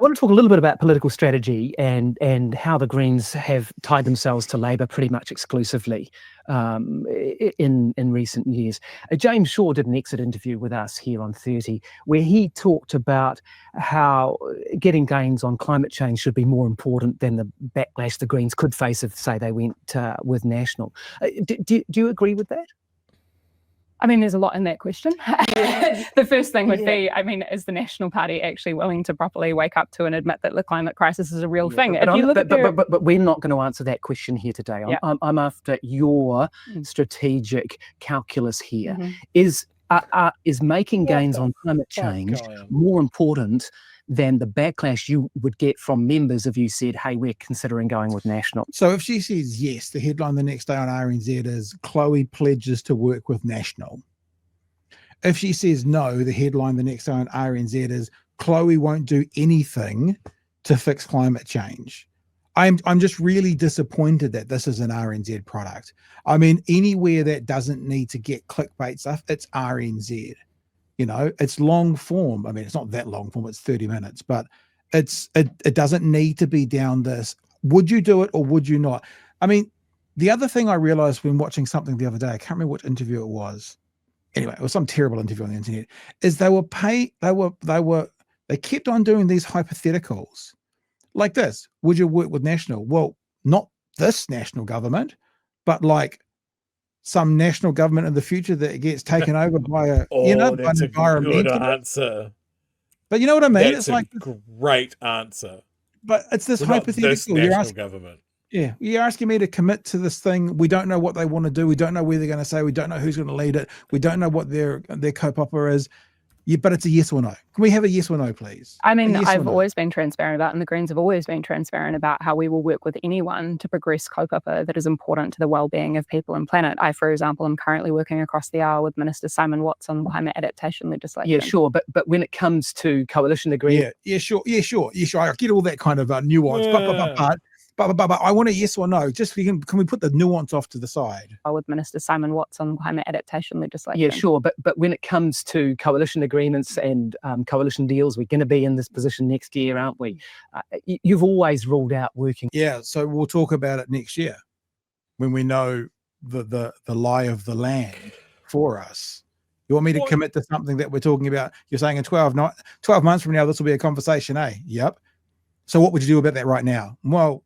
I want to talk a little bit about political strategy and how the Greens have tied themselves to Labor pretty much exclusively in recent years. James Shaw did an exit interview with us here on 30, where he talked about how getting gains on climate change should be more important than the backlash the Greens could face if, say, they went with National. Do you agree with that? I mean, there's a lot in that question. The first thing would be, I mean, is the National Party actually willing to properly wake up to and admit that the climate crisis is a real thing? But we're not going to answer that question here today. I'm after your strategic calculus here. Is making gains on climate change more important than the backlash you would get from members if you said, hey, we're considering going with National? So if she says yes, the headline the next day on RNZ is Chloe pledges to work with National. If she says no, the headline the next day on RNZ is Chloe won't do anything to fix climate change. I'm just really disappointed that this is an RNZ product. I mean, anywhere that doesn't need to get clickbait stuff, it's RNZ. You know, it's long form. I mean, it's not that long form, it's 30 minutes, but it doesn't need to be down this. Would you do it or would you not? I mean, the other thing I realized when watching something the other day, I can't remember which interview it was. Anyway, it was some terrible interview on the internet, is they kept on doing these hypotheticals like this. Would you work with National? Well, not this national government, but like some national government in the future that gets taken over by an environmental good answer. But you know what I mean? That's a great answer. But it's this hypothetical. Government. Yeah, you're asking me to commit to this thing. We don't know what they want to do. We don't know where they're going to say. We don't know who's going to lead it. We don't know what their co-opera is. Yeah, but it's a yes or no. Can we have a yes or no, please? I mean, I've always been transparent about, and the Greens have always been transparent about how we will work with anyone to progress kaupapa that is important to the well-being of people and planet. I, for example, am currently working across the aisle with Minister Simon Watts on climate adaptation legislation. Yeah, sure. But when it comes to coalition agreement... Yeah, sure. I get all that kind of nuance. But I want a yes or no. Just can we put the nuance off to the side? With Minister Simon Watts on climate adaptation legislation. Yeah, sure. But when it comes to coalition agreements and coalition deals, we're going to be in this position next year, aren't we? You've always ruled out working. Yeah, so we'll talk about it next year when we know the lie of the land for us. You want me to commit to something that we're talking about? You're saying in 12 months from now, this will be a conversation, eh? Yep. So what would you do about that right now? Well,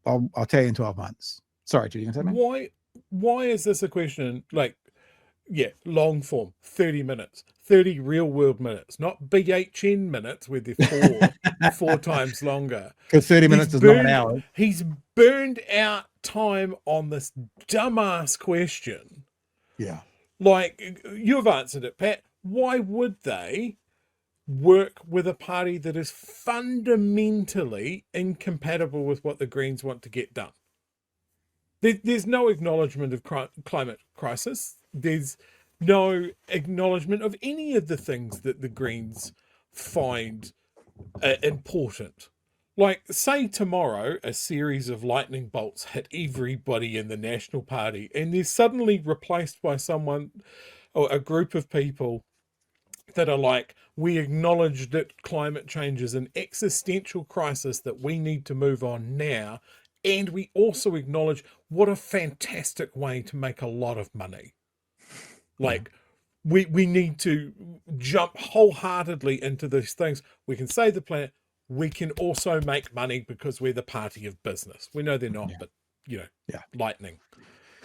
I'll tell you in 12 months. Sorry, Judy, you going to tell me? Why is this a question like, long form, 30 minutes, 30 real world minutes, not BHN minutes where they're four times longer. Because 30 minutes is not an hour. He's burned out time on this dumbass question. Yeah. Like, you've answered it, Pat. Why would they work with a party that is fundamentally incompatible with what the Greens want to get done? There's no acknowledgement of climate crisis. There's no acknowledgement of any of the things that the Greens find important. Like, say tomorrow a series of lightning bolts hit everybody in the National Party and they're suddenly replaced by someone or a group of people that are like, we acknowledge that climate change is an existential crisis that we need to move on now, and we also acknowledge what a fantastic way to make a lot of money. Like, we need to jump wholeheartedly into these things. We can save the planet. We can also make money because we're the party of business. We know they're not, but, lightning.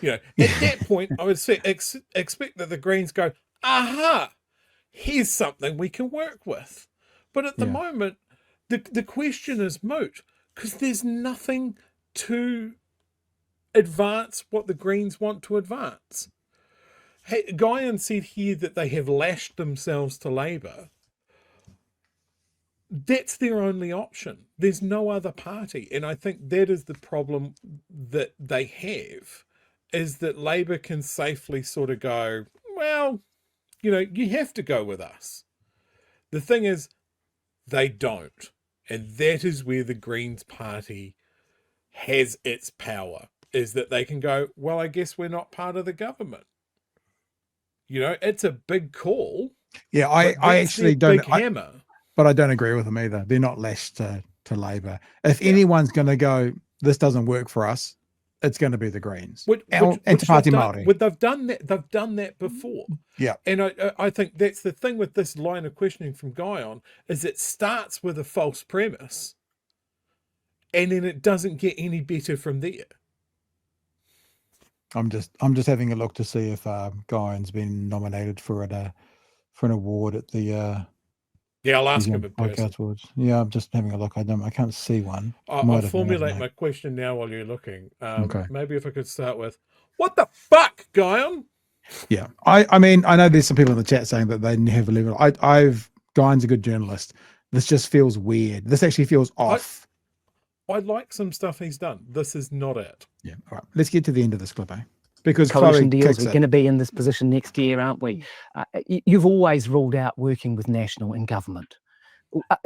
At that point, I would say expect that the Greens go, aha, here's something we can work with. But at the moment, the question is moot because there's nothing to advance what the Greens want to advance. Hey, Guyan said here that they have lashed themselves to Labour. That's their only option. There's no other party. And I think that is the problem that they have, is that Labour can safely sort of go, well, you have to go with us. The thing is, they don't. And that is where the Greens party has its power, is that they can go, well, I guess we're not part of the government. It's a big call. Yeah, I actually don't. Big hammer. but I don't agree with them either. They're not lashed to Labor. If anyone's going to go, this doesn't work for us, it's going to be the Greens. And Te Pāti Māori. They've done that before. Yeah. And I think that's the thing with this line of questioning from Guyon, is it starts with a false premise and then it doesn't get any better from there. I'm just having a look to see if Guyon's been nominated for an award at the I'll ask him in person. Awards. Yeah, I'm just having a look. I can't see one. I'll formulate my question now while you're looking. Okay. Maybe if I could start with, what the fuck, Guyon? Yeah, I mean, I know there's some people in the chat saying that they never leave it. Guyon's a good journalist. This just feels weird. This actually feels off. I like some stuff he's done. This is not it. Yeah. All right. Let's get to the end of this clip, because coalition Chloe deals. We're going to be in this position next year, aren't we? You've always ruled out working with national in government.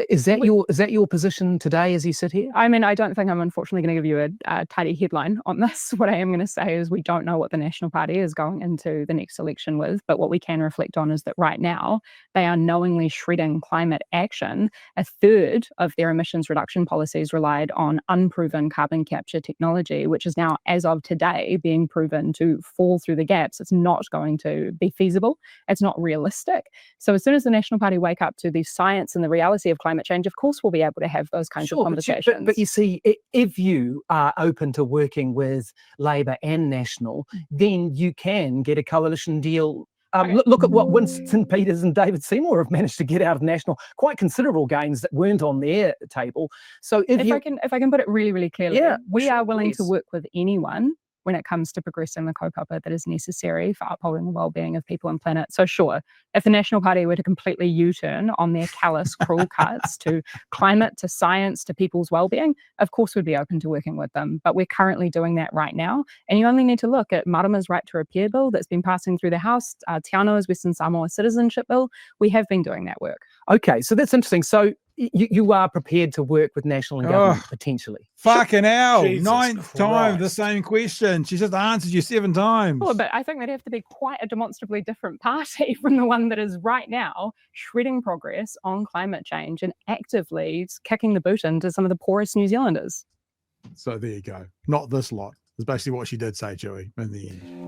Is that your position today as you sit here? I mean, I don't think I'm unfortunately going to give you a tidy headline on this. What I am going to say is we don't know what the National Party is going into the next election with, but what we can reflect on is that right now they are knowingly shredding climate action. A third of their emissions reduction policies relied on unproven carbon capture technology, which is now, as of today, being proven to fall through the gaps. It's not going to be feasible. It's not realistic. So as soon as the National Party wake up to the science and the reality of climate change, of course we'll be able to have those kinds of conversations. But you see, if you are open to working with Labor and National, then you can get a coalition deal. Look at what Winston Peters and David Seymour have managed to get out of National, quite considerable gains that weren't on their table. So if I can put it really, really clearly, we are willing to work with anyone when it comes to progressing the kaupapa that is necessary for upholding the well-being of people and planet. So sure, if the National Party were to completely U-turn on their callous, cruel cuts to climate, to science, to people's well-being, of course we'd be open to working with them. But we're currently doing that right now. And you only need to look at Marama's Right to Repair Bill that's been passing through the House, Te Anoa's Western Samoa Citizenship Bill. We have been doing that work. Okay, so that's interesting. So you are prepared to work with national and government potentially. Fucking hell. Jesus Ninth time, the same question. She just answered you 7 times. Well, but I think they'd have to be quite a demonstrably different party from the one that is right now shredding progress on climate change and actively kicking the boot into some of the poorest New Zealanders. So there you go. Not this lot. Is basically what she did say, Chewie, in the end.